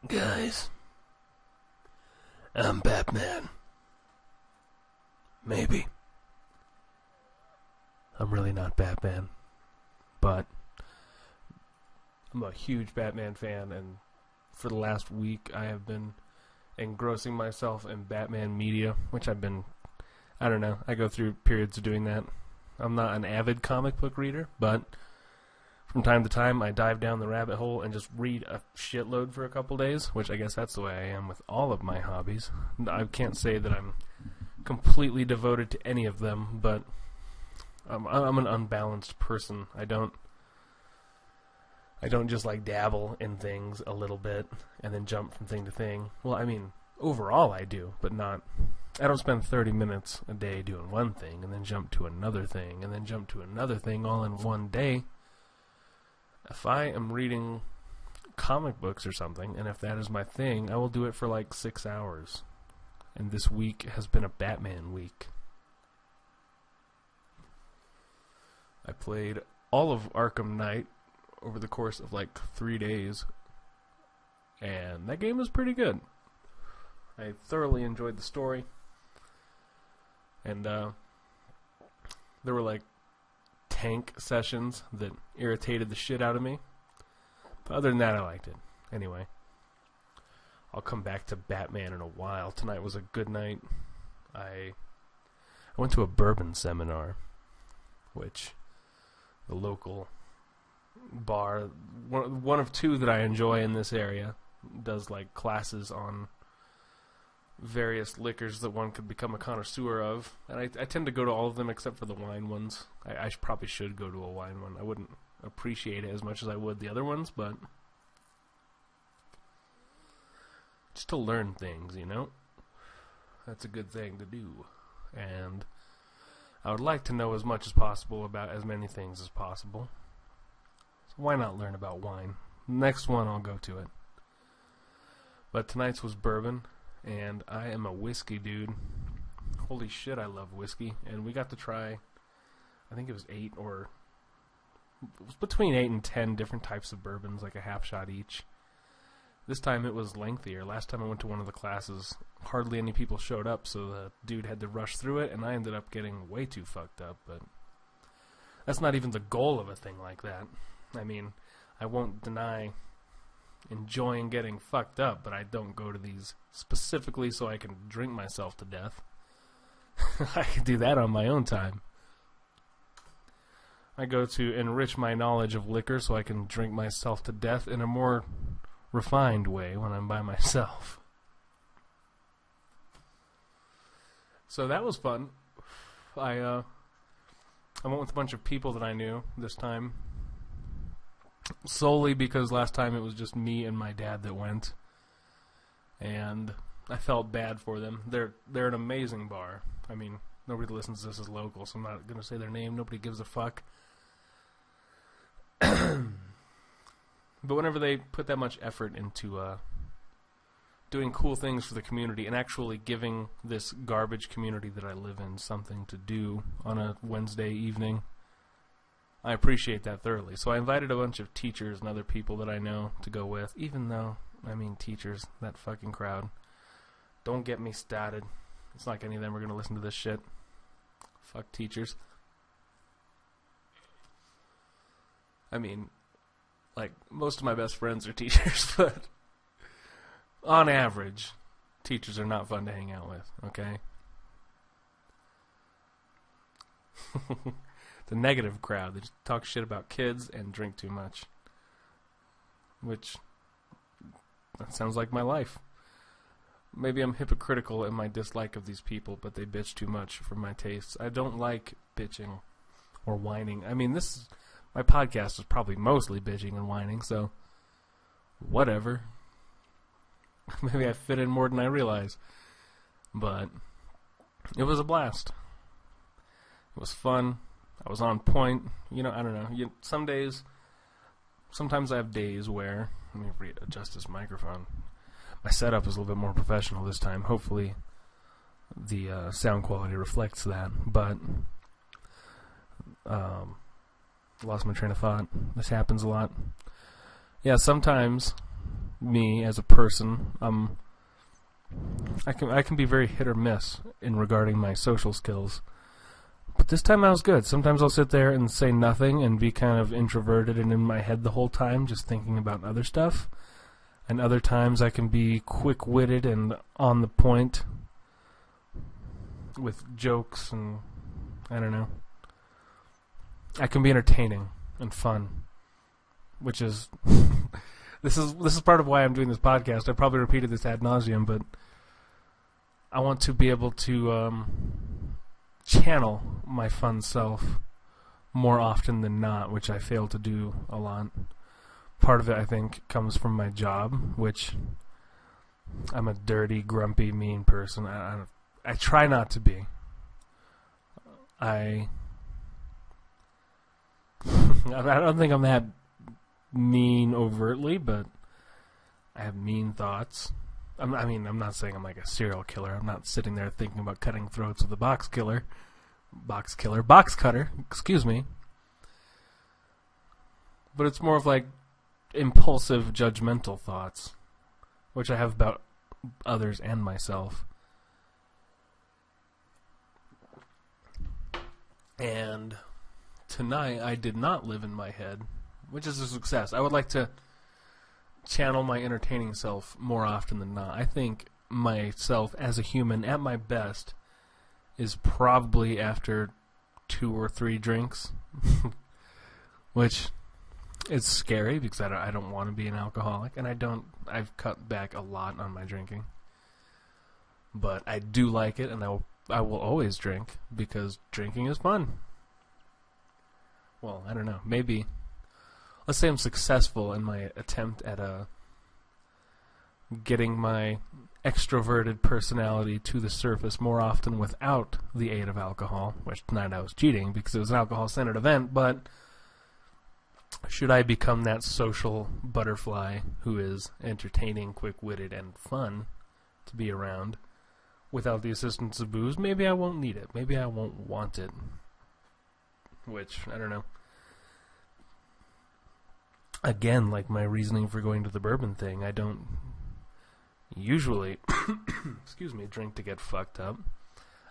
Guys, I'm Batman. Maybe. I'm really not Batman. But I'm a huge Batman fan, and for the last week I have been engrossing myself in Batman media, which I don't know, I go through periods of doing that. I'm not an avid comic book reader, but from time to time I dive down the rabbit hole and just read a shitload for a couple days, which I guess that's the way I am with all of my hobbies. I can't say that I'm completely devoted to any of them, but I'm an unbalanced person. I don't just like dabble in things a little bit and then jump from thing to thing. Well, I mean, overall I do, but I don't spend 30 minutes a day doing one thing and then jump to another thing and then jump to another thing all in one day. If I am reading comic books or something, and if that is my thing, I will do it for like 6 hours. And this week has been a Batman week. I played all of Arkham Knight over the course of like 3 days, and that game was pretty good. I thoroughly enjoyed the story, and there were like tank sessions that irritated the shit out of me, but other than that I liked it. Anyway, I'll come back to Batman in a while. Tonight was a good night. I went to a bourbon seminar, which the local bar, one of two that I enjoy in this area, does like classes on various liquors that one could become a connoisseur of, and I tend to go to all of them except for the wine ones. I probably should go to a wine one. I wouldn't appreciate it as much as I would the other ones, but just to learn things, you know? That's a good thing to do. And I would like to know as much as possible about as many things as possible. So why not learn about wine? Next one I'll go to it. But tonight's was bourbon, and I am a whiskey dude. Holy shit, I love whiskey. And we got to try, I think it was between 8 and 10 different types of bourbons, like a half shot each. This time it was lengthier. Last time I went to one of the classes, hardly any people showed up, so the dude had to rush through it, and I ended up getting way too fucked up. But that's not even the goal of a thing like that. I mean, I won't deny enjoying getting fucked up, but I don't go to these specifically so I can drink myself to death. I can do that on my own time. I go to enrich my knowledge of liquor so I can drink myself to death in a more refined way when I'm by myself. So that was fun. I went with a bunch of people that I knew this time, solely because last time it was just me and my dad that went, and I felt bad for them. They're an amazing bar. I mean, nobody that listens to this is local, so I'm not going to say their name. Nobody gives a fuck. But whenever they put that much effort into doing cool things for the community and actually giving this garbage community that I live in something to do on a Wednesday evening, I appreciate that thoroughly. So I invited a bunch of teachers and other people that I know to go with, even though, I mean, teachers, that fucking crowd, don't get me started. It's not like any of them are going to listen to this shit. Fuck teachers. I mean, like, most of my best friends are teachers, but on average, teachers are not fun to hang out with, okay? The negative crowd, they just talk shit about kids and drink too much. Which, that sounds like my life. Maybe I'm hypocritical in my dislike of these people, but they bitch too much for my tastes. I don't like bitching or whining. I mean, my podcast is probably mostly bitching and whining, so whatever. Maybe I fit in more than I realize. But it was a blast. It was fun. I was on point. You know, I don't know. Sometimes I have days where, let me readjust this microphone. My setup is a little bit more professional this time. Hopefully the sound quality reflects that. But lost my train of thought. This happens a lot. Yeah, sometimes me as a person. I can be very hit or miss in regarding my social skills. But this time I was good. Sometimes I'll sit there and say nothing and be kind of introverted and in my head the whole time, just thinking about other stuff. And other times I can be quick-witted and on the point with jokes and, I don't know. I can be entertaining and fun, which is this is part of why I'm doing this podcast. I probably repeated this ad nauseum, but I want to be able to channel my fun self more often than not, which I fail to do a lot. Part of it, I think, comes from my job, which I'm a dirty, grumpy, mean person. I try not to be. I don't think I'm that mean overtly, but I have mean thoughts. I'm not saying I'm like a serial killer. I'm not sitting there thinking about cutting throats with a box cutter, excuse me. But it's more of like impulsive, judgmental thoughts, which I have about others and myself. And tonight, I did not live in my head, which is a success. I would like to channel my entertaining self more often than not. I think myself as a human at my best is probably after 2 or 3 drinks, which is scary because I don't want to be an alcoholic, and I've cut back a lot on my drinking. But I do like it, and I will always drink because drinking is fun. Well, I don't know. Maybe, let's say I'm successful in my attempt at getting my extroverted personality to the surface more often without the aid of alcohol, which tonight I was cheating because it was an alcohol-centered event, but should I become that social butterfly who is entertaining, quick-witted, and fun to be around without the assistance of booze, maybe I won't need it. Maybe I won't want it. Which, I don't know. Again, like my reasoning for going to the bourbon thing, I don't usually, drink to get fucked up.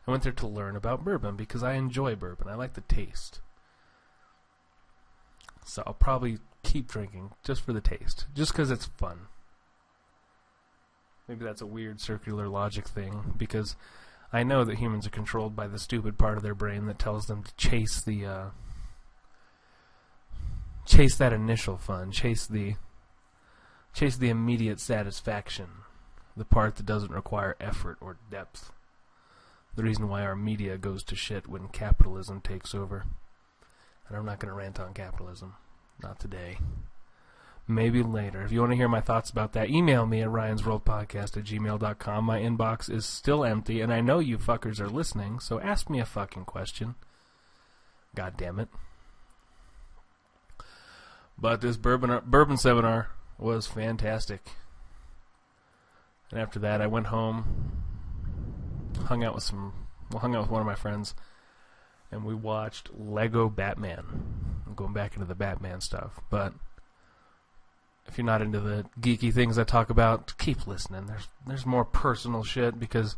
I went there to learn about bourbon because I enjoy bourbon. I like the taste. So I'll probably keep drinking just for the taste, just because it's fun. Maybe that's a weird circular logic thing, because I know that humans are controlled by the stupid part of their brain that tells them to chase that initial fun, chase the immediate satisfaction, the part that doesn't require effort or depth. The reason why our media goes to shit when capitalism takes over. And I'm not going to rant on capitalism. Not today. Maybe later. If you want to hear my thoughts about that, email me at ryansworldpodcast@gmail.com. My inbox is still empty, and I know you fuckers are listening, so ask me a fucking question. God damn it. But this bourbon seminar was fantastic. And after that, I went home, hung out with one of my friends, and we watched Lego Batman. I'm going back into the Batman stuff, but if you're not into the geeky things I talk about, keep listening. There's more personal shit, because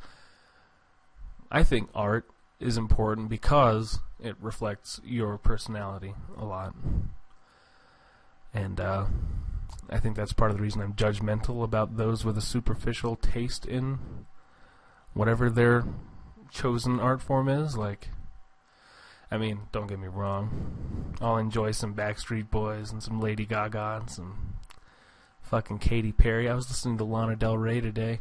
I think art is important because it reflects your personality a lot. And I think that's part of the reason I'm judgmental about those with a superficial taste in whatever their chosen art form is. Like, I mean, don't get me wrong. I'll enjoy some Backstreet Boys and some Lady Gaga and some fucking Katy Perry. I was listening to Lana Del Rey today.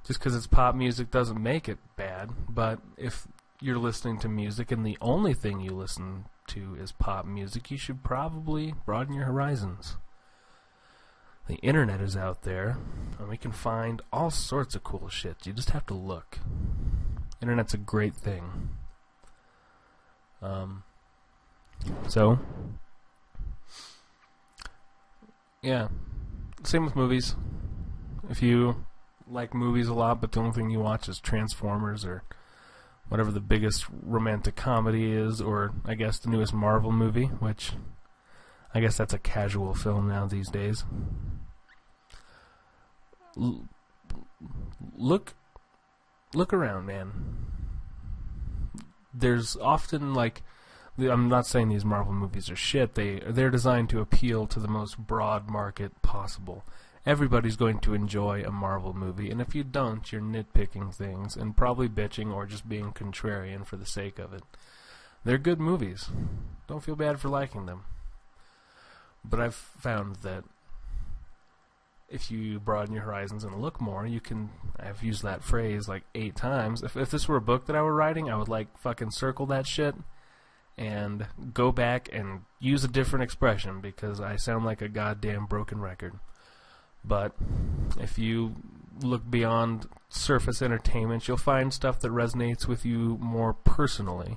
Just because it's pop music doesn't make it bad. But if you're listening to music and the only thing you listen to is pop music, you should probably broaden your horizons. The internet is out there, and we can find all sorts of cool shit. You just have to look. Internet's a great thing. So, yeah. Same with movies. If you like movies a lot, but the only thing you watch is Transformers or whatever the biggest romantic comedy is, or I guess the newest Marvel movie, which I guess that's a casual film now these days. L- look around, man. There's often, like, I'm not saying these Marvel movies are shit. They're designed to appeal to the most broad market possible. Everybody's going to enjoy a Marvel movie, and if you don't, you're nitpicking things and probably bitching or just being contrarian for the sake of it. They're good movies. Don't feel bad for liking them. But I've found that if you broaden your horizons and look more, you can... I've used that phrase like 8 times. If this were a book that I were writing, I would like fucking circle that shit and go back and use a different expression because I sound like a goddamn broken record. But if you look beyond surface entertainment, you'll find stuff that resonates with you more personally.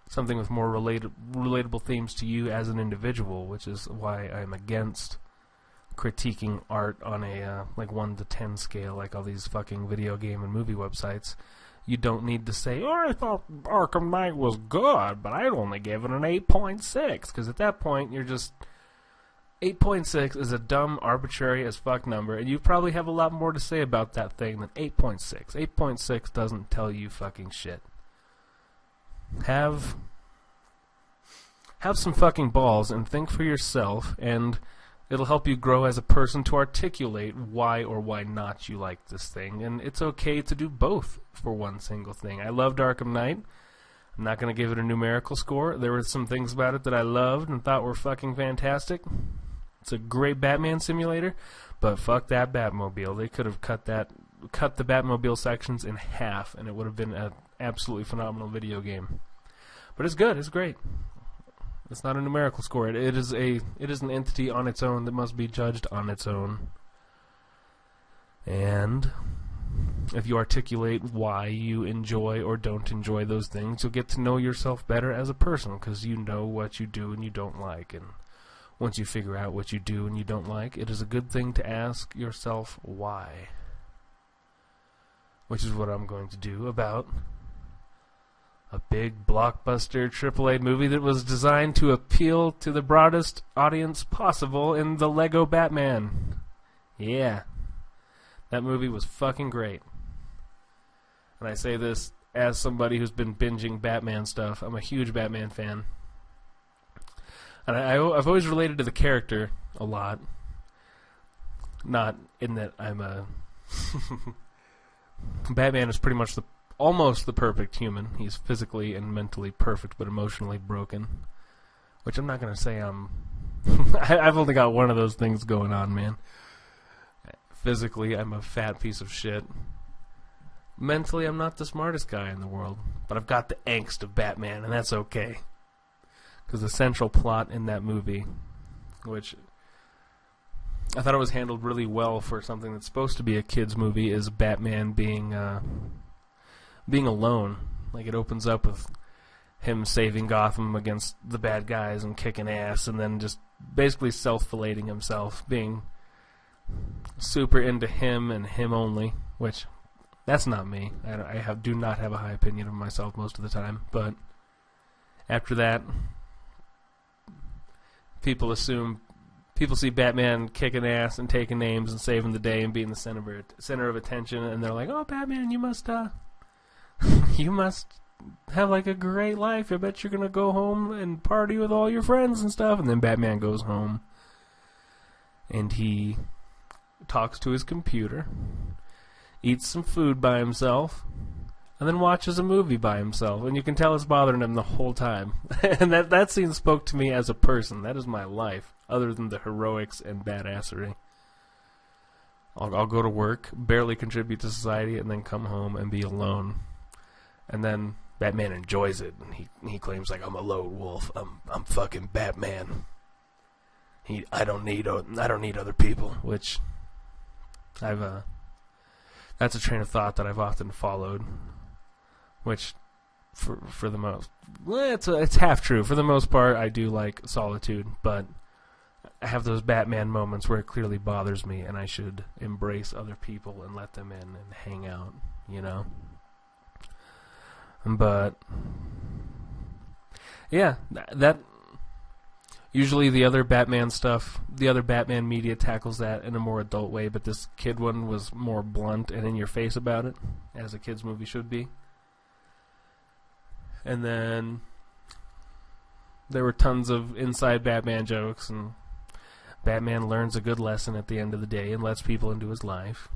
Something with more relatable themes to you as an individual, which is why I'm against critiquing art on a like 1 to 10 scale, like all these fucking video game and movie websites. You don't need to say, oh, I thought Arkham Knight was good, but I'd only give it an 8.6, because at that point, you're just... 8.6 is a dumb, arbitrary as fuck number, and you probably have a lot more to say about that thing than 8.6. 8.6 doesn't tell you fucking shit. Have some fucking balls and think for yourself, and it'll help you grow as a person to articulate why or why not you like this thing. And it's okay to do both for one single thing. I loved Arkham Knight. I'm not going to give it a numerical score. There were some things about it that I loved and thought were fucking fantastic. It's a great Batman simulator, but fuck that Batmobile. They could have cut the Batmobile sections in half, and it would have been an absolutely phenomenal video game. But it's good. It's great. It's not a numerical score. It is an entity on its own that must be judged on its own. And if you articulate why you enjoy or don't enjoy those things, you'll get to know yourself better as a person, because you know what you do and you don't like. And once you figure out what you do and you don't like, it is a good thing to ask yourself why. Which is what I'm going to do about a big blockbuster AAA movie that was designed to appeal to the broadest audience possible in the Lego Batman. Yeah. That movie was fucking great. And I say this as somebody who's been binging Batman stuff. I'm a huge Batman fan. And I've always related to the character a lot. Not in that I'm a... Batman is pretty much almost the perfect human. He's physically and mentally perfect, but emotionally broken. Which I'm not going to say I'm... I've only got one of those things going on, man. Physically, I'm a fat piece of shit. Mentally, I'm not the smartest guy in the world. But I've got the angst of Batman, and that's okay. Because the central plot in that movie, which I thought it was handled really well for something that's supposed to be a kid's movie, is Batman being alone. Like, it opens up with him saving Gotham against the bad guys and kicking ass, and then just basically self-filleting himself, being super into him and him only, which that's not me. I do not have a high opinion of myself most of the time, but after that, people see Batman kicking ass and taking names and saving the day and being the center of attention, and they're like, "Oh, Batman, you must you must have like a great life. I bet you're gonna go home and party with all your friends and stuff." And then Batman goes home and he talks to his computer, eats some food by himself, and then watches a movie by himself. And you can tell it's bothering him the whole time. And that scene spoke to me as a person. That is my life, other than the heroics and badassery. I'll go to work, barely contribute to society, and then come home and be alone. And then Batman enjoys it, and he claims, like, I'm a lone wolf. I'm fucking Batman. I don't need other people, which that's a train of thought that I've often followed, which for the most, it's half true. For the most part, I do like solitude, but I have those Batman moments where it clearly bothers me, and I should embrace other people and let them in and hang out, you know? But yeah, that Usually the other Batman stuff, the other Batman media tackles that in a more adult way, but this kid one was more blunt and in your face about it, as a kid's movie should be. And then there were tons of inside Batman jokes, and Batman learns a good lesson at the end of the day and lets people into his life.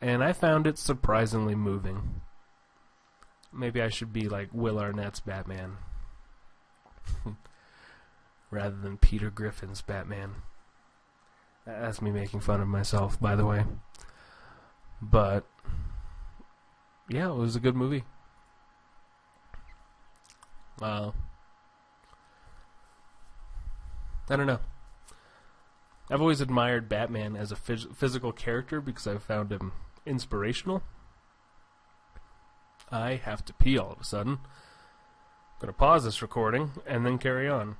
And I found it surprisingly moving. Maybe I should be like Will Arnett's Batman rather than Peter Griffin's Batman. That's me making fun of myself, by the way. But yeah, it was a good movie. I don't know. I've always admired Batman as a physical character because I've found him inspirational. I have to pee all of a sudden. I'm going to pause this recording and then carry on.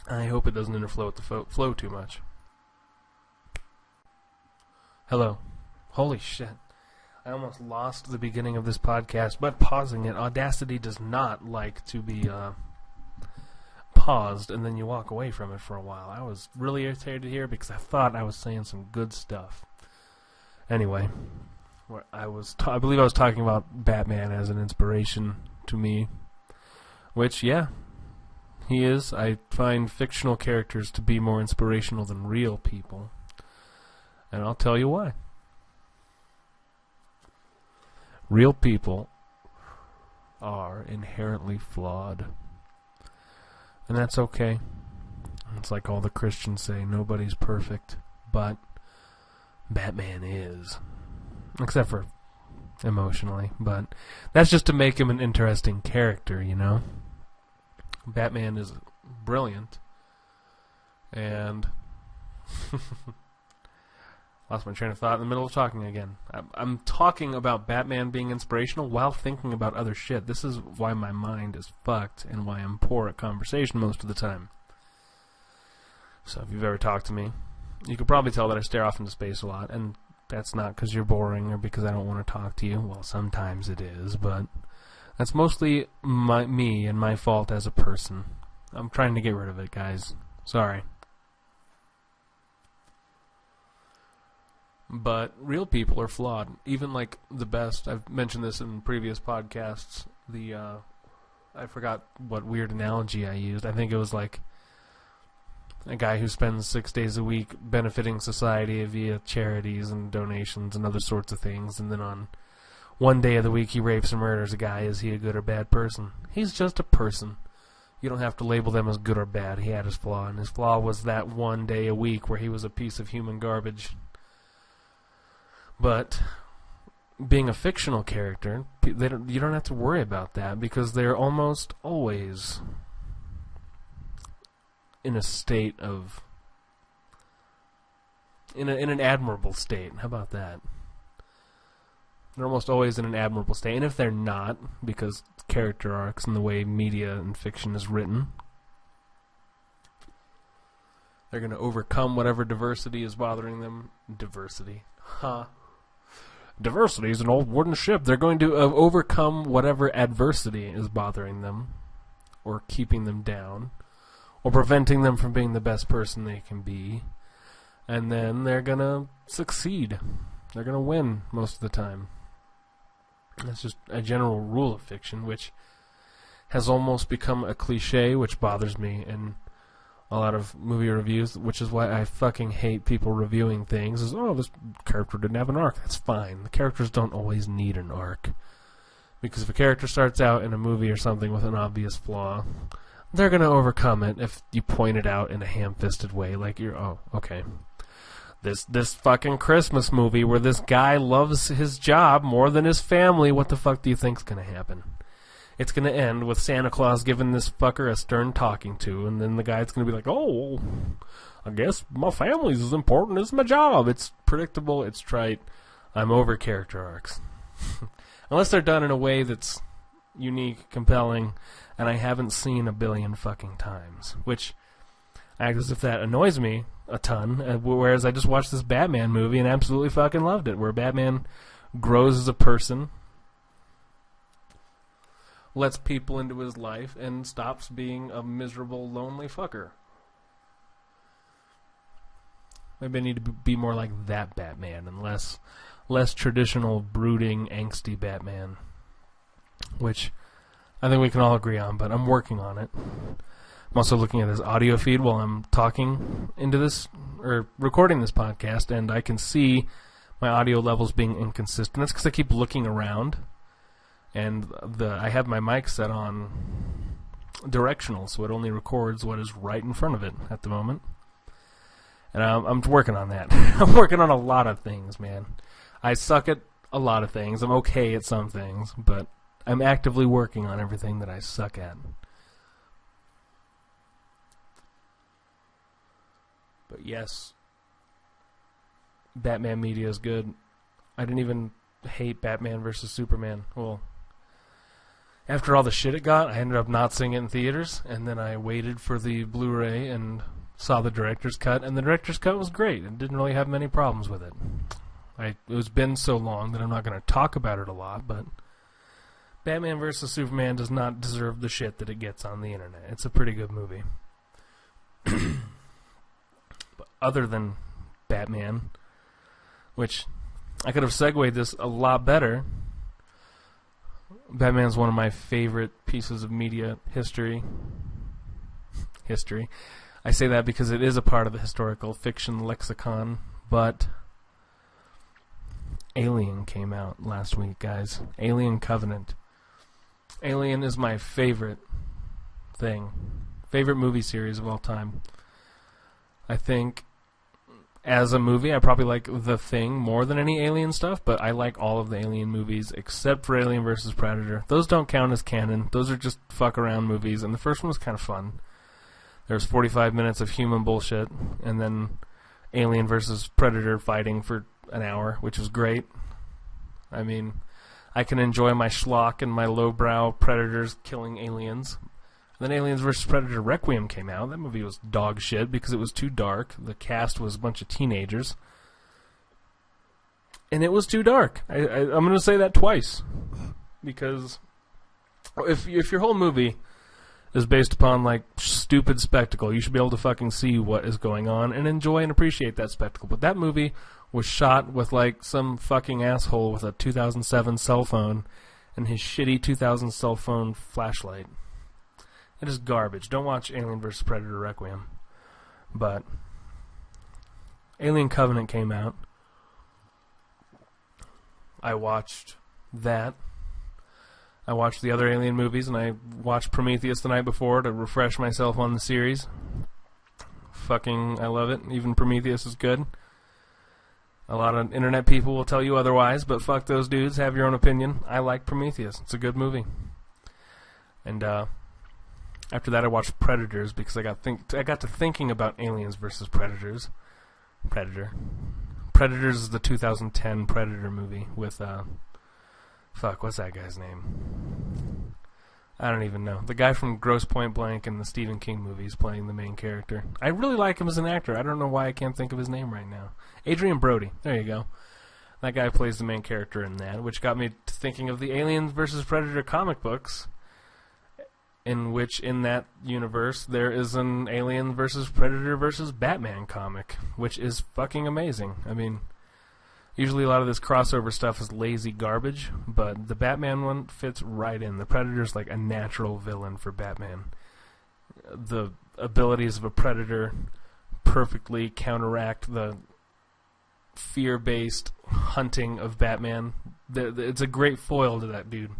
I hope it doesn't interflow with the flow too much. Hello. Holy shit. I almost lost the beginning of this podcast, but pausing it. Audacity does not like to be paused and then you walk away from it for a while. I was really irritated here because I thought I was saying some good stuff. Anyway, I believe I was talking about Batman as an inspiration to me, which, yeah, he is. I find fictional characters to be more inspirational than real people, and I'll tell you why. Real people are inherently flawed. And that's okay. It's like all the Christians say, nobody's perfect, but Batman is. Except for emotionally, but that's just to make him an interesting character, you know? Batman is brilliant, and lost my train of thought in the middle of talking again. I'm talking about Batman being inspirational while thinking about other shit. This is why my mind is fucked and why I'm poor at conversation most of the time. So if you've ever talked to me, you could probably tell that I stare off into space a lot, and that's not because you're boring or because I don't want to talk to you. Well, sometimes it is, but that's mostly me and my fault as a person. I'm trying to get rid of it, guys. Sorry. But real people are flawed. Even like the best. I've mentioned this in previous podcasts. I forgot what weird analogy I used. I think it was like a guy who spends 6 days a week benefiting society via charities and donations and other sorts of things, and then on one day of the week he rapes and murders a guy. Is he a good or bad person? He's just a person. You don't have to label them as good or bad. He had his flaw, and his flaw was that one day a week where he was a piece of human garbage. But being a fictional character, you don't have to worry about that because they're almost always in a state of in an admirable state. How about that? They're almost always in an admirable state, and if they're not, because character arcs and the way media and fiction is written, they're going to overcome whatever diversity is bothering them. Diversity. Huh. Diversity is an old wooden ship. They're going to overcome whatever adversity is bothering them or keeping them down or preventing them from being the best person they can be. And then they're going to succeed. They're going to win most of the time. That's just a general rule of fiction, which has almost become a cliche, which bothers me in a lot of movie reviews, which is why I fucking hate people reviewing things. Is, oh, this character didn't have an arc. That's fine. The characters don't always need an arc. Because if a character starts out in a movie or something with an obvious flaw, they're going to overcome it if you point it out in a ham-fisted way. Like, oh, okay. This fucking Christmas movie where this guy loves his job more than his family, what the fuck do you think's going to happen? It's going to end with Santa Claus giving this fucker a stern talking to, and then the guy's going to be like, oh, I guess my family's as important as my job. It's predictable, it's trite. I'm over character arcs. Unless they're done in a way that's unique, compelling, and I haven't seen a billion fucking times. Which, I act as if that annoys me a ton, whereas I just watched this Batman movie and absolutely fucking loved it, where Batman grows as a person. lets people into his life and stops being a miserable, lonely fucker. Maybe I need to be more like that Batman and less traditional, brooding, angsty Batman. Which I think we can all agree on, but I'm working on it. I'm also looking at this audio feed while I'm talking into this, or recording this podcast, and I can see my audio levels being inconsistent. That's because I keep looking around, and I have my mic set on directional, so it only records what is right in front of it at the moment. And I'm working on that. I'm working on a lot of things, man. I suck at a lot of things. I'm okay at some things, but I'm actively working on everything that I suck at. But yes, Batman media is good. I didn't even hate Batman vs. Superman. Well, after all the shit it got, I ended up not seeing it in theaters, and then I waited for the Blu-ray and saw the director's cut, and the director's cut was great. It didn't really have many problems with it. It was been so long that I'm not going to talk about it a lot, but Batman vs. Superman does not deserve the shit that it gets on the internet. It's a pretty good movie. But other than Batman, which I could have segued this a lot better, Batman's one of my favorite pieces of media history. I say that because it is a part of the historical fiction lexicon, but Alien came out last week, guys. Alien Covenant. Alien is my favorite movie series of all time. I think as a movie, I probably like The Thing more than any Alien stuff, but I like all of the Alien movies except for Alien vs. Predator. Those don't count as canon. Those are just fuck around movies, and the first one was kind of fun. There's 45 minutes of human bullshit, and then Alien vs. Predator fighting for an hour, which was great. I mean, I can enjoy my schlock and my lowbrow predators killing aliens. Then Aliens vs. Predator Requiem came out. That movie was dog shit because it was too dark. The cast was a bunch of teenagers. And it was too dark. I'm going to say that twice. Because if your whole movie is based upon, like, stupid spectacle, you should be able to fucking see what is going on and enjoy and appreciate that spectacle. But that movie was shot with, like, some fucking asshole with a 2007 cell phone and his shitty 2000 cell phone flashlight. It is garbage. Don't watch Alien vs. Predator Requiem. But Alien Covenant came out. I watched that. I watched the other Alien movies, and I watched Prometheus the night before to refresh myself on the series. Fucking, I love it. Even Prometheus is good. A lot of internet people will tell you otherwise, but fuck those dudes. Have your own opinion. I like Prometheus. It's a good movie. And, after that, I watched Predators because I got to thinking about Aliens versus Predators. Predators is the 2010 Predator movie with what's that guy's name? I don't even know. The guy from Grosse Pointe Blank and the Stephen King movies playing the main character. I really like him as an actor. I don't know why I can't think of his name right now. Adrian Brody. There you go. That guy plays the main character in that, which got me to thinking of the Aliens versus Predator comic books, in which, in that universe, there is an Alien versus Predator versus Batman comic, which is fucking amazing. I mean, usually a lot of this crossover stuff is lazy garbage, but the Batman one fits right in. The Predator's like a natural villain for Batman. The abilities of a Predator perfectly counteract the fear-based hunting of Batman. It's a great foil to that dude.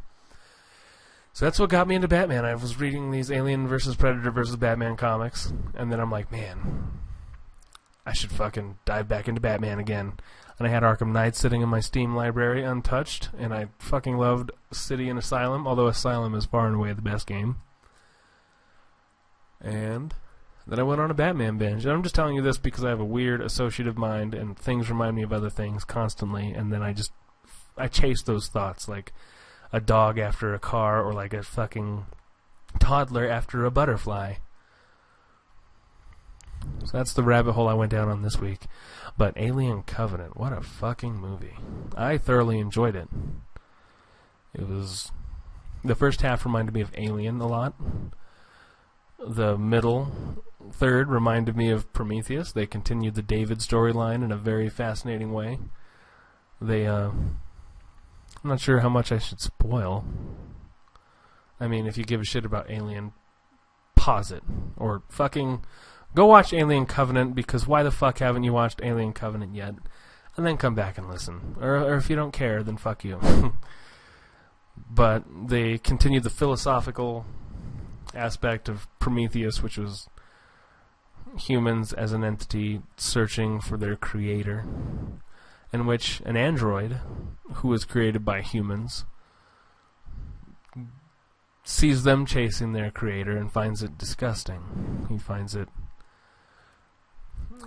So that's what got me into Batman. I was reading these Alien vs. Predator vs. Batman comics, and then I'm like, man, I should fucking dive back into Batman again. And I had Arkham Knight sitting in my Steam library untouched, and I fucking loved City and Asylum, although Asylum is far and away the best game. And then I went on a Batman binge. And I'm just telling you this because I have a weird associative mind, and things remind me of other things constantly, and then I chase those thoughts, like a dog after a car, or like a fucking toddler after a butterfly. So that's the rabbit hole I went down on this week. But Alien Covenant, what a fucking movie. I thoroughly enjoyed it. It was The first half reminded me of Alien a lot. The middle third reminded me of Prometheus. They continued the David storyline in a very fascinating way. I'm not sure how much I should spoil. I mean, if you give a shit about Alien, pause it. Or fucking go watch Alien Covenant, because why the fuck haven't you watched Alien Covenant yet? And then come back and listen. Or if you don't care, then fuck you. But they continued the philosophical aspect of Prometheus, which was humans as an entity searching for their creator, in which an android who was created by humans sees them chasing their creator and finds it disgusting. He finds it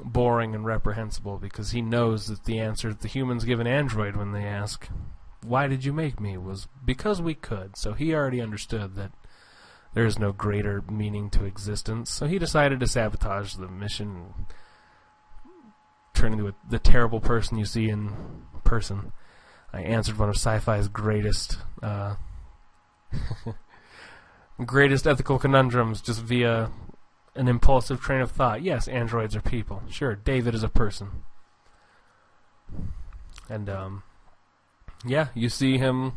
boring and reprehensible, because he knows that the answer that the humans give an android when they ask, "Why did you make me?" was because we could. So he already understood that there is no greater meaning to existence. So he decided to sabotage the mission, turn into the terrible person you see in person. I answered one of sci-fi's greatest greatest ethical conundrums just via an impulsive train of thought. Yes, androids are people. Sure, David is a person. And, yeah, you see him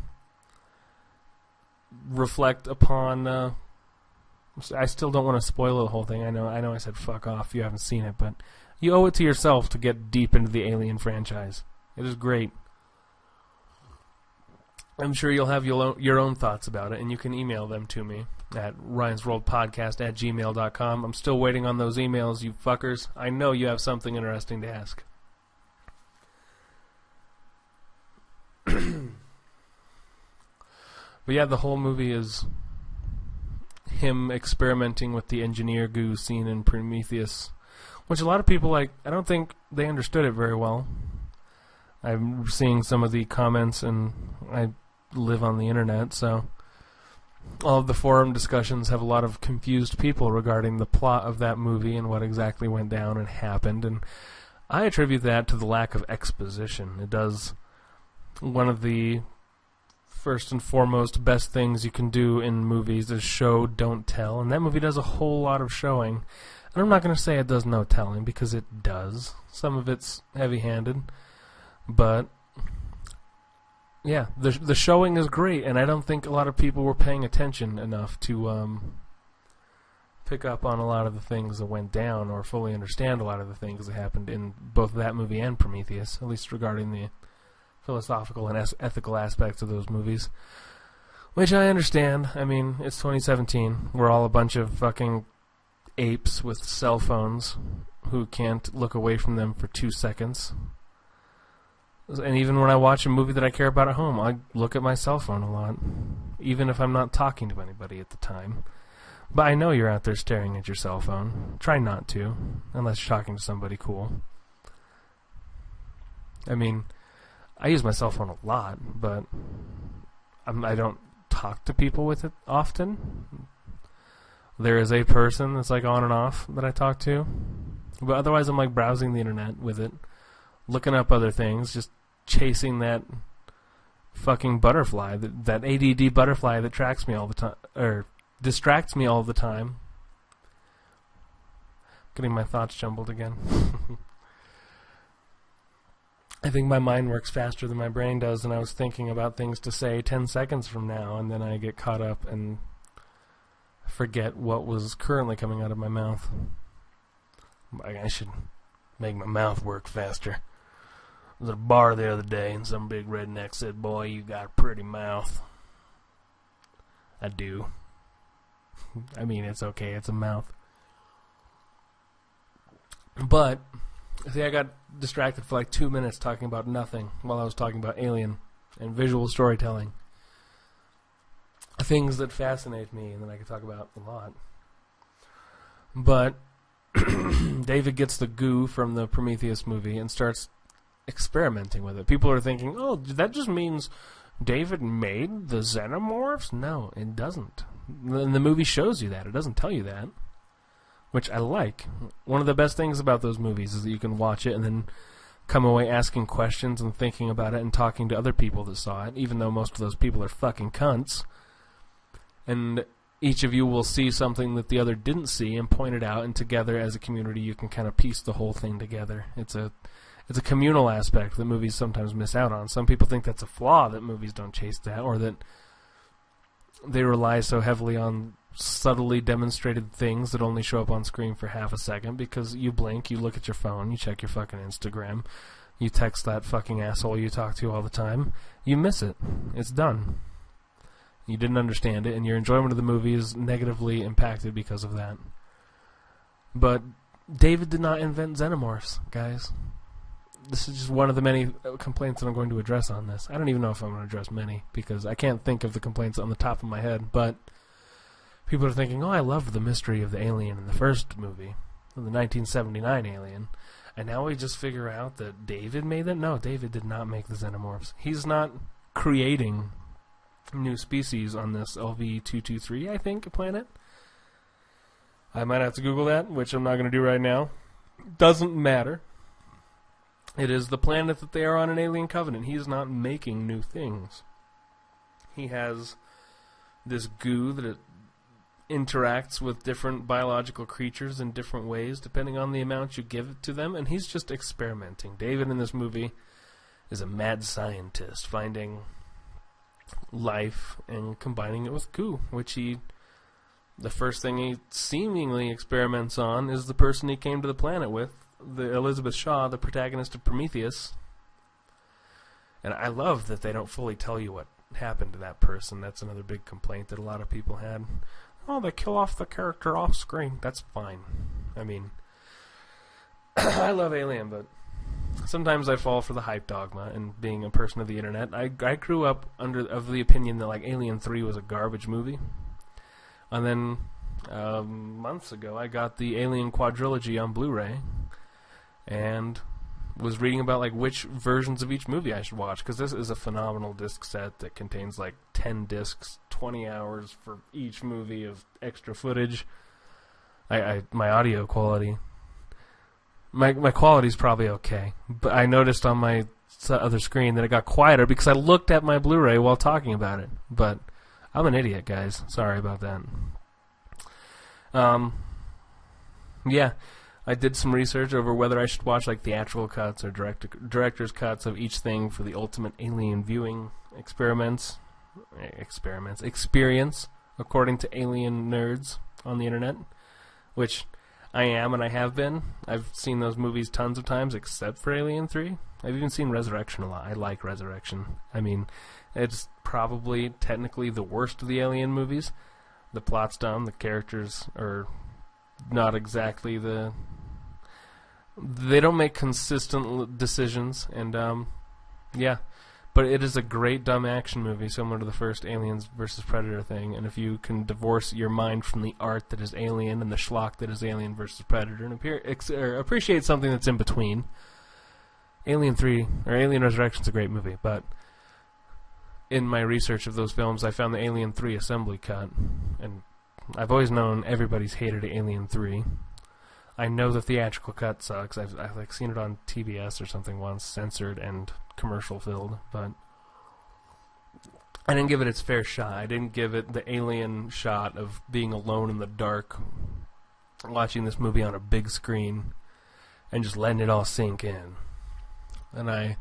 reflect upon, I still don't want to spoil the whole thing. I know I said fuck off if you haven't seen it, but you owe it to yourself to get deep into the Alien franchise. It is great. I'm sure you'll have your own thoughts about it, and you can email them to me at ryansworldpodcast@gmail.com. I'm still waiting on those emails, you fuckers. I know you have something interesting to ask. But yeah, the whole movie is him experimenting with the engineer goo scene in Prometheus, which a lot of people, I don't think they understood it very well. I'm seeing some of the comments, and I live on the internet, so all of the forum discussions have a lot of confused people regarding the plot of that movie and what exactly went down and happened, and I attribute that to the lack of exposition. It does one of the first and foremost best things you can do in movies is show, don't tell, and that movie does a whole lot of showing. And I'm not going to say it does no telling, because it does. Some of it's heavy-handed, but yeah, the showing is great, and I don't think a lot of people were paying attention enough to pick up on a lot of the things that went down, or fully understand a lot of the things that happened in both that movie and Prometheus, at least regarding the philosophical and ethical aspects of those movies, which I understand. I mean, it's 2017. We're all a bunch of fucking apes with cell phones who can't look away from them for 2 seconds. And even when I watch a movie that I care about at home, I look at my cell phone a lot, even if I'm not talking to anybody at the time. But I know you're out there staring at your cell phone. Try not to, unless you're talking to somebody cool. I mean, I use my cell phone a lot, but I don't talk to people with it often. There is a person that's like on and off that I talk to, but otherwise I'm like browsing the internet with it, looking up other things, just chasing that fucking butterfly, that ADD butterfly that tracks me all the time, or distracts me all the time. Getting my thoughts jumbled again. I think my mind works faster than my brain does, and I was thinking about things to say 10 seconds from now, and then I get caught up and forget what was currently coming out of my mouth. I should make my mouth work faster. I was at a bar the other day, and some big redneck said, "Boy, you got a pretty mouth." I do. I mean, it's okay. It's a mouth. But, see, I got distracted for like 2 minutes talking about nothing while I was talking about Alien and visual storytelling. Things that fascinate me and that I could talk about a lot. But David gets the goo from the Prometheus movie and starts experimenting with it. People are thinking, oh, that just means David made the xenomorphs? No, it doesn't. And the movie shows you that. It doesn't tell you that, which I like. One of the best things about those movies is that you can watch it and then come away asking questions and thinking about it and talking to other people that saw it, even though most of those people are fucking cunts. and each of you will see something that the other didn't see and point it out, and together as a community you can kind of piece the whole thing together. It's a communal aspect that movies sometimes miss out on. Some people think that's a flaw, that movies don't chase that, or that they rely so heavily on subtly demonstrated things that only show up on screen for half a second, because you blink, you look at your phone, you check your fucking Instagram, you text that fucking asshole you talk to all the time, you miss it. It's done. You didn't understand it, and your enjoyment of the movie is negatively impacted because of that. But David did not invent xenomorphs, guys. This is just one of the many complaints that I'm going to address on this. I don't even know if I'm going to address many, because I can't think of the complaints on the top of my head, but people are thinking, oh, I loved the mystery of the alien in the first movie, the 1979 Alien, and now we just figure out that David made that? No, David did not make the xenomorphs. He's not creating new species on this LV-223, I think, planet. I might have to Google that, which I'm not going to do right now. Doesn't matter. It is the planet that they are on an alien covenant. He is not making new things. He has this goo that it interacts with different biological creatures in different ways depending on the amount you give it to them, and he's just experimenting. David in this movie is a mad scientist finding life and combining it with goo, which the first thing he seemingly experiments on is the person he came to the planet with, the Elizabeth Shaw, the protagonist of Prometheus. And I love that they don't fully tell you what happened to that person. That's another big complaint that a lot of people had. Oh, they kill off the character off screen. That's fine. I mean, I love Alien, but sometimes I fall for the hype dogma, and being a person of the internet, I grew up of the opinion that like Alien 3 was a garbage movie. And then months ago I got the Alien quadrilogy on Blu-ray and was reading about like which versions of each movie I should watch, because this is a phenomenal disc set that contains like 10 discs, 20 hours for each movie of extra footage. My audio quality, my quality's probably okay, but I noticed on my other screen that it got quieter because I looked at my Blu-ray while talking about it. But I'm an idiot, guys. Sorry about that. Yeah, I did some research over whether I should watch like theatrical cuts or director's cuts of each thing for the ultimate Alien viewing experience, according to Alien nerds on the internet, which I am and I have been. I've seen those movies tons of times except for Alien 3. I've even seen Resurrection a lot. I like Resurrection. I mean, it's probably technically the worst of the Alien movies. The plot's dumb, the characters are not exactly they don't make consistent decisions, and yeah, but it is a great dumb action movie similar to the first Aliens vs. Predator thing, and if you can divorce your mind from the art that is Alien and the schlock that is Alien vs. Predator and appreciate something that's in between, Alien 3 or Alien Resurrection's a great movie. But in my research of those films, I found the Alien 3 assembly cut, and I've always known everybody's hated Alien 3. I know the theatrical cut sucks. I've like seen it on TBS or something once, censored and commercial filled, but I didn't give it its fair shot. I didn't give it the Alien shot of being alone in the dark, watching this movie on a big screen, and just letting it all sink in. And I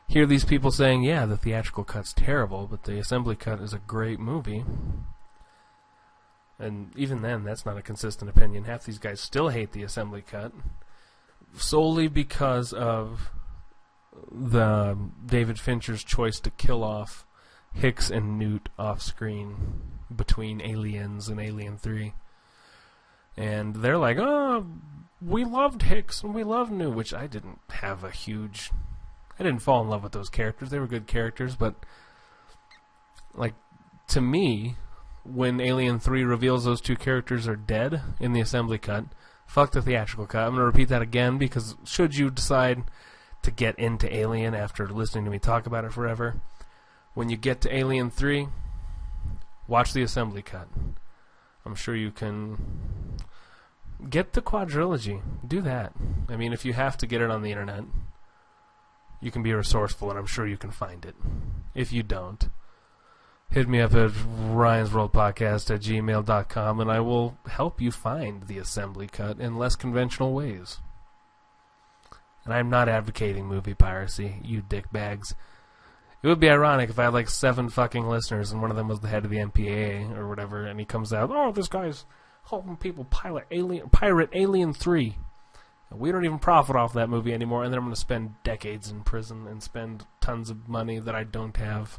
hear these people saying, yeah, the theatrical cut's terrible, but the assembly cut is a great movie. And even then, that's not a consistent opinion. Half these guys still hate the assembly cut, solely because of the David Fincher's choice to kill off Hicks and Newt off screen between Aliens and Alien 3. And they're like, oh, we loved Hicks and we loved Newt, which I didn't fall in love with those characters. They were good characters, but like, to me, when Alien 3 reveals those two characters are dead in the assembly cut, fuck the theatrical cut. I'm going to repeat that again, because should you decide to get into Alien after listening to me talk about it forever, when you get to Alien 3, watch the assembly cut. I'm sure you can get the quadrilogy. Do that. I mean, if you have to get it on the internet, you can be resourceful, and I'm sure you can find it. If you don't, hit me up at ryansworldpodcast@gmail.com, and I will help you find the assembly cut in less conventional ways. And I'm not advocating movie piracy, you dickbags. It would be ironic if I had like 7 fucking listeners and one of them was the head of the MPAA or whatever, and he comes out, oh, this guy's helping people pirate Alien 3. And we don't even profit off that movie anymore, and then I'm going to spend decades in prison and spend tons of money that I don't have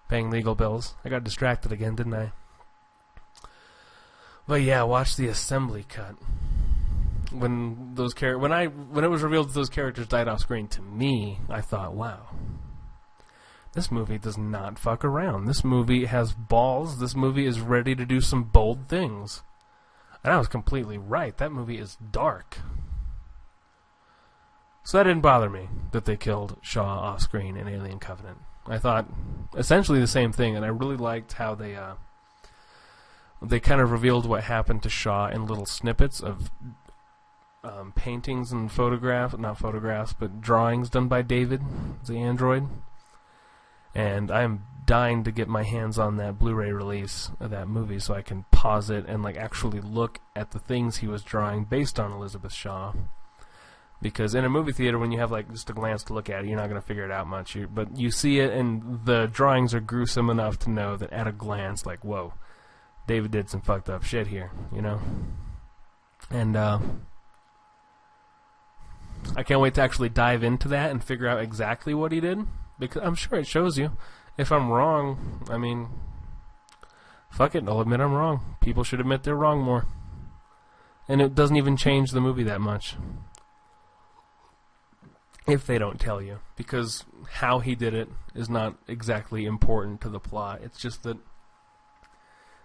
paying legal bills. I got distracted again, didn't I? But yeah, watch the assembly cut. When it was revealed that those characters died off screen, to me, I thought, wow. This movie does not fuck around. This movie has balls. This movie is ready to do some bold things. And I was completely right. That movie is dark. So that didn't bother me that they killed Shaw off screen in Alien Covenant. I thought essentially the same thing, and I really liked how they kind of revealed what happened to Shaw in little snippets of paintings and drawings done by David, the android. And I'm dying to get my hands on that Blu-ray release of that movie so I can pause it and like actually look at the things he was drawing based on Elizabeth Shaw. Because in a movie theater, when you have like just a glance to look at it, you're not going to figure it out much. But you see it, and the drawings are gruesome enough to know that at a glance, like, whoa, David did some fucked up shit here, you know? And I can't wait to actually dive into that and figure out exactly what he did. Because I'm sure it shows you. If I'm wrong, I mean, fuck it, I'll admit I'm wrong. People should admit they're wrong more. And it doesn't even change the movie that much. If they don't tell you. Because how he did it is not exactly important to the plot. It's just that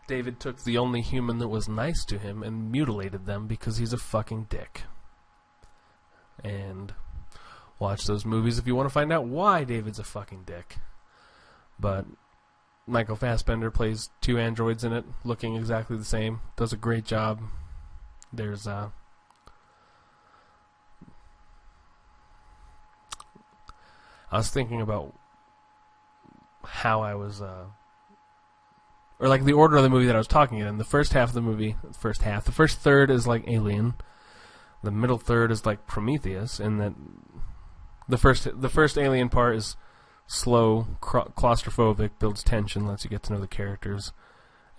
David took the only human that was nice to him and mutilated them because he's a fucking dick. And watch those movies if you want to find out why David's a fucking dick. But Michael Fassbender plays 2 androids in it, looking exactly the same. Does a great job. There's I was thinking about how I was or like the order of the movie that I was talking in. The first half of the movie, the first third is like Alien. The middle third is like Prometheus, and that the first Alien part is slow, claustrophobic, builds tension, lets you get to know the characters,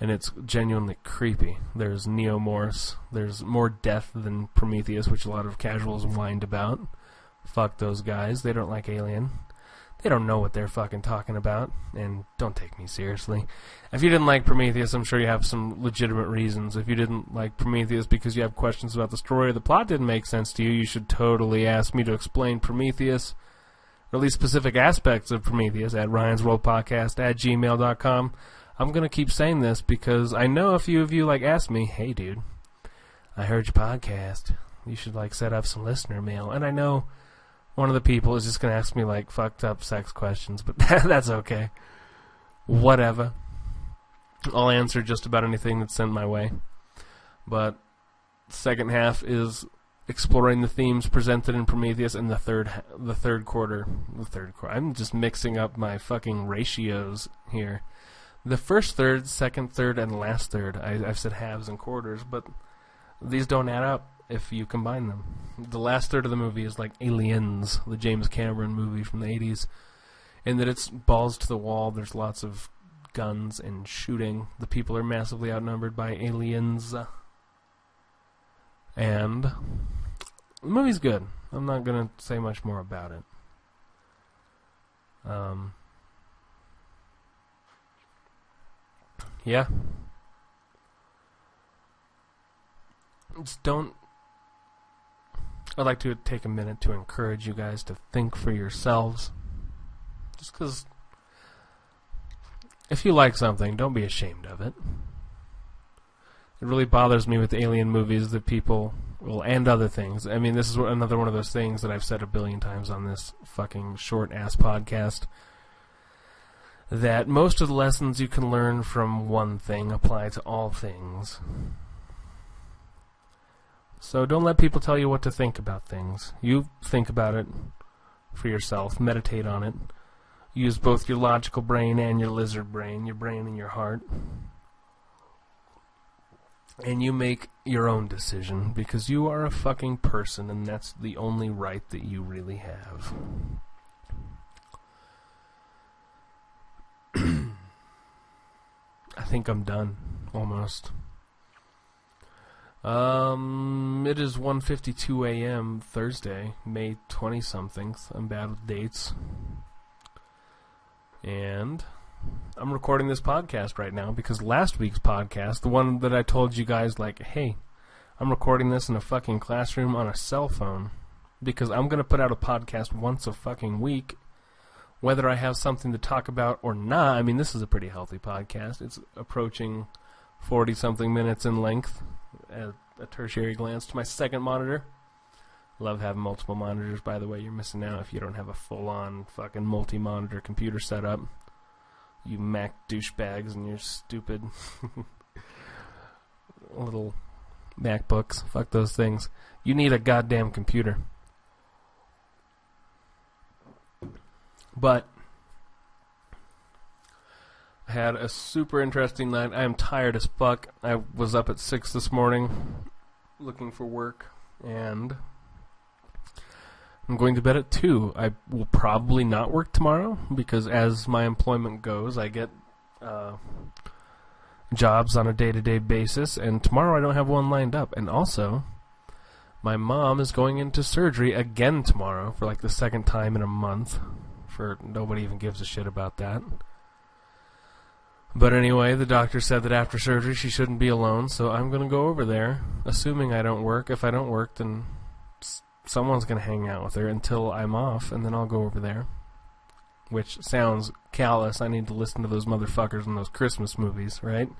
and it's genuinely creepy. There's neomorphs. There's more death than Prometheus, which a lot of casuals whined about. Fuck those guys. They don't like Alien. They don't know what they're fucking talking about, and don't take me seriously. If you didn't like Prometheus, I'm sure you have some legitimate reasons. If you didn't like Prometheus because you have questions about the story or the plot didn't make sense to you, you should totally ask me to explain Prometheus, or at least specific aspects of Prometheus, at ryansworldpodcast@gmail.com. I'm going to keep saying this because I know a few of you like asked me, hey dude, I heard your podcast. You should like set up some listener mail. And I know one of the people is just going to ask me like fucked up sex questions, but that's okay. Whatever. I'll answer just about anything that's sent my way. But the second half is exploring the themes presented in Prometheus in the third quarter. I'm just mixing up my fucking ratios here. The first third, second third, and last third. I've said halves and quarters, but these don't add up if you combine them. The last third of the movie is like Aliens, the James Cameron movie from the 80s, in that it's balls to the wall. There's lots of guns and shooting. The people are massively outnumbered by aliens. And the movie's good. I'm not going to say much more about it. Yeah. Just don't... I'd like to take a minute to encourage you guys to think for yourselves. Just because if you like something, don't be ashamed of it. It really bothers me with alien movies that people, well, and other things. I mean, this is another one of those things that I've said a billion times on this fucking short-ass podcast, that most of the lessons you can learn from one thing apply to all things. So don't let people tell you what to think about things. You think about it for yourself, meditate on it, use both your logical brain and your lizard brain, your brain and your heart. And you make your own decision, because you are a fucking person, and that's the only right that you really have. I think I'm done, almost. It is 1:52 a.m. Thursday, May 20-something. I'm bad with dates. And I'm recording this podcast right now because last week's podcast, the one that I told you guys, like, hey, I'm recording this in a fucking classroom on a cell phone because I'm going to put out a podcast once a fucking week, whether I have something to talk about or not. I mean, this is a pretty healthy podcast. It's approaching 40-something minutes in length at a tertiary glance to my second monitor. Love having multiple monitors, by the way. You're missing out if you don't have a full-on fucking multi-monitor computer setup. You Mac douchebags and your stupid little MacBooks. Fuck those things. You need a goddamn computer. But I had a super interesting night. I am tired as fuck. I was up at 6 this morning looking for work, and I'm going to bed at 2. I will probably not work tomorrow because as my employment goes, I get jobs on a day-to-day basis, and tomorrow I don't have one lined up. And also, my mom is going into surgery again tomorrow for like the second time in a month. Nobody even gives a shit about that. But anyway, the doctor said that after surgery she shouldn't be alone, so I'm going to go over there, assuming I don't work. If I don't work, then someone's going to hang out with her until I'm off, and then I'll go over there. Which sounds callous. I need to listen to those motherfuckers in those Christmas movies, right?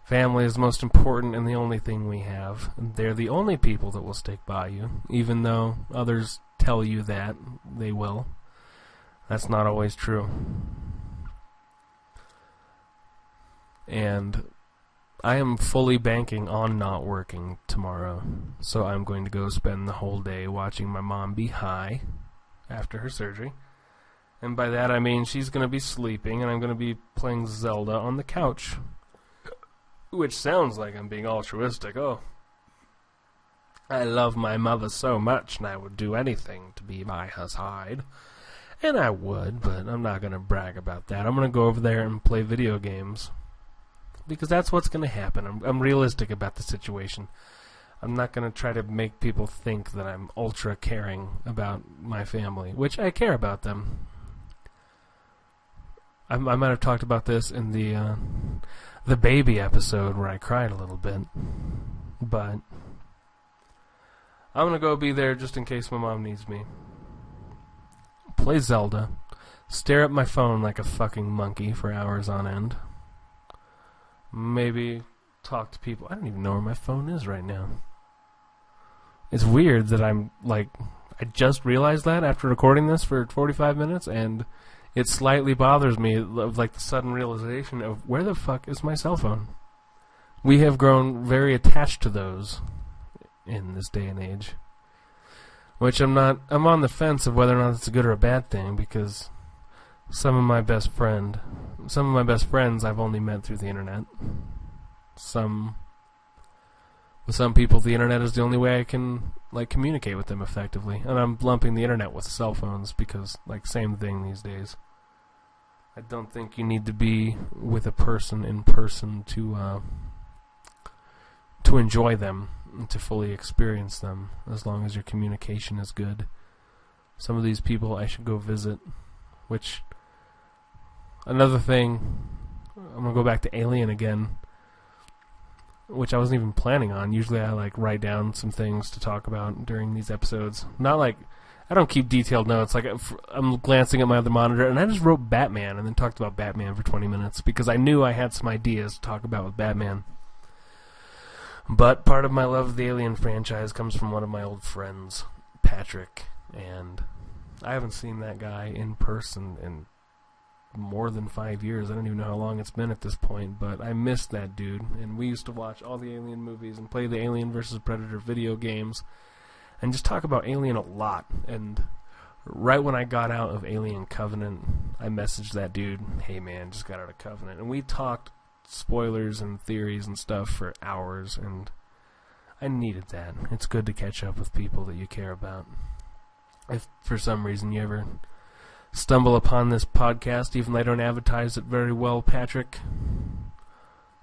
Family is the most important and the only thing we have. They're the only people that will stick by you, even though others tell you that they will. That's not always true. And I am fully banking on not working tomorrow. So I'm going to go spend the whole day watching my mom be high after her surgery. And by that I mean she's going to be sleeping and I'm going to be playing Zelda on the couch. Which sounds like I'm being altruistic. Oh, I love my mother so much and I would do anything to be by her side. And I would, but I'm not going to brag about that. I'm going to go over there and play video games. Because that's what's going to happen. I'm realistic about the situation. I'm not going to try to make people think that I'm ultra caring about my family, which I care about them. I might have talked about this in the baby episode where I cried a little bit. But I'm going to go be there just in case my mom needs me. Play Zelda, stare at my phone like a fucking monkey for hours on end. Maybe talk to people. I don't even know where my phone is right now. It's weird that I'm like, I just realized that after recording this for 45 minutes, and it slightly bothers me of like the sudden realization of where the fuck is my cell phone? We have grown very attached to those in this day and age. Which I'm on the fence of whether or not it's a good or a bad thing, because some of my best friends I've only met through the internet. With some people, the internet is the only way I can like communicate with them effectively. And I'm lumping the internet with cell phones because, like, same thing these days. I don't think you need to be with a person in person to enjoy them, to fully experience them, as long as your communication is good. Some of these people I should go visit, which, another thing, I'm going to go back to Alien again, which I wasn't even planning on. Usually I like write down some things to talk about during these episodes. Not like, I don't keep detailed notes. Like, I'm glancing at my other monitor, and I just wrote Batman and then talked about Batman for 20 minutes because I knew I had some ideas to talk about with Batman. But part of my love of the Alien franchise comes from one of my old friends, Patrick, and I haven't seen that guy in person in more than 5 years. I don't even know how long it's been at this point, but I miss that dude. And we used to watch all the Alien movies and play the Alien vs. Predator video games and just talk about Alien a lot. And right when I got out of Alien Covenant, I messaged that dude, hey man, just got out of Covenant. And we talked spoilers and theories and stuff for hours, and I needed that. It's good to catch up with people that you care about. If for some reason you ever stumble upon this podcast, even though I don't advertise it very well, Patrick,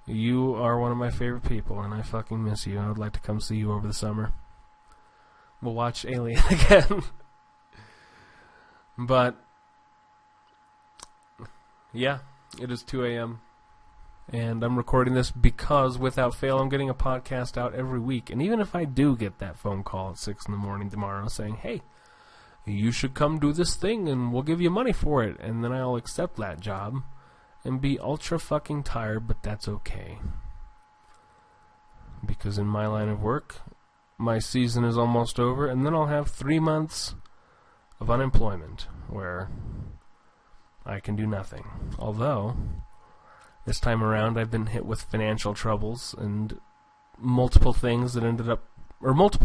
you are one of my favorite people, and I fucking miss you. I would like to come see you over the summer. We'll watch Alien again. But, yeah, it is 2 a.m., and I'm recording this because, without fail, I'm getting a podcast out every week. And even if I do get that phone call at 6 in the morning tomorrow saying, hey, you should come do this thing and we'll give you money for it, and then I'll accept that job and be ultra fucking tired, but that's okay. Because in my line of work, my season is almost over, and then I'll have 3 months of unemployment where I can do nothing. Although, this time around I've been hit with financial troubles and multiple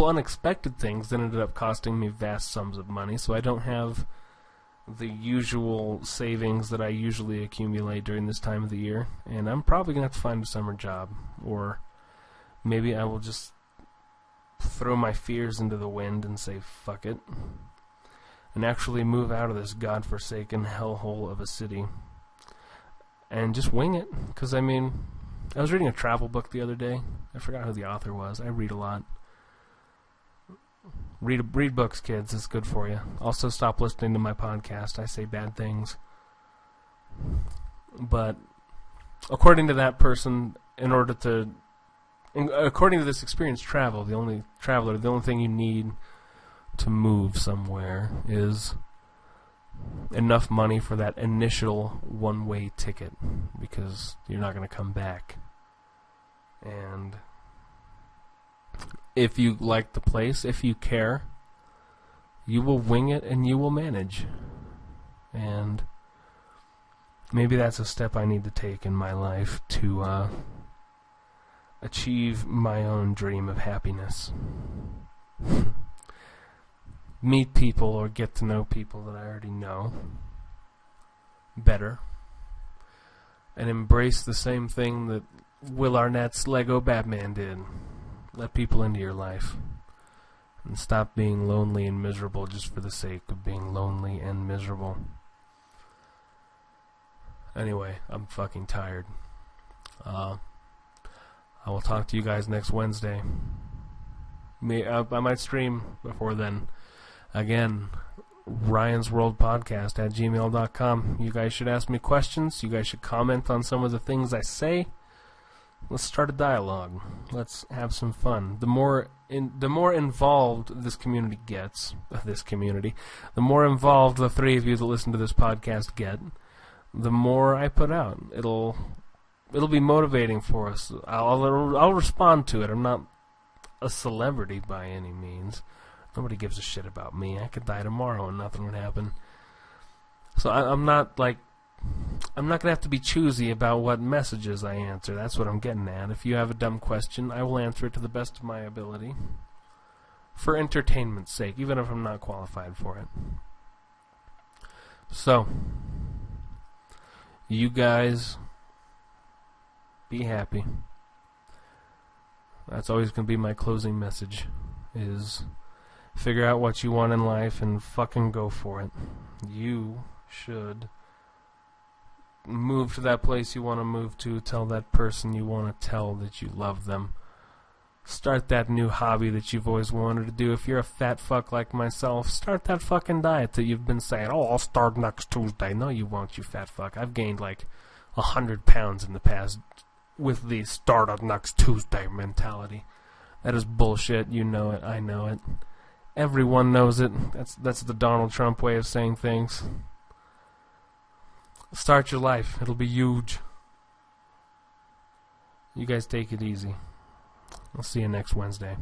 unexpected things that ended up costing me vast sums of money, so I don't have the usual savings that I usually accumulate during this time of the year, and I'm probably going to have to find a summer job, or maybe I will just throw my fears into the wind and say fuck it, and actually move out of this godforsaken hellhole of a city and just wing it. Because, I mean, I was reading a travel book the other day. I forgot who the author was. I read a lot. Read books, kids. It's good for you. Also, stop listening to my podcast. I say bad things. But according to that person, according to this experienced traveler, the only thing you need to move somewhere is enough money for that initial one-way ticket, because you're not going to come back. And if you like the place, if you care, you will wing it and you will manage. And maybe that's a step I need to take in my life to achieve my own dream of happiness. Meet people or get to know people that I already know better, and embrace the same thing that Will Arnett's Lego Batman did. Let people into your life, and stop being lonely and miserable just for the sake of being lonely and miserable. Anyway, I'm fucking tired. I will talk to you guys next Wednesday. I might stream before then. Again, Ryan's World Podcast at gmail.com. You guys should ask me questions. You guys should comment on some of the things I say. Let's start a dialogue. Let's have some fun. The more involved this community gets, the more involved the three of you that listen to this podcast get, the more I put out. It'll be motivating for us. I'll respond to it. I'm not a celebrity by any means. Nobody gives a shit about me. I could die tomorrow and nothing would happen. So I'm not going to have to be choosy about what messages I answer. That's what I'm getting at. If you have a dumb question, I will answer it to the best of my ability. For entertainment's sake, even if I'm not qualified for it. So, you guys, be happy. That's always going to be my closing message, is figure out what you want in life and fucking go for it. You should move to that place you want to move to. Tell that person you want to tell that you love them. Start that new hobby that you've always wanted to do. If you're a fat fuck like myself, start that fucking diet that you've been saying, oh, I'll start next Tuesday. No, you won't, you fat fuck. I've gained like 100 pounds in the past with the start on next Tuesday mentality. That is bullshit. You know it. I know it. Everyone knows it. That's the Donald Trump way of saying things. Start your life. It'll be huge. You guys take it easy. I'll see you next Wednesday.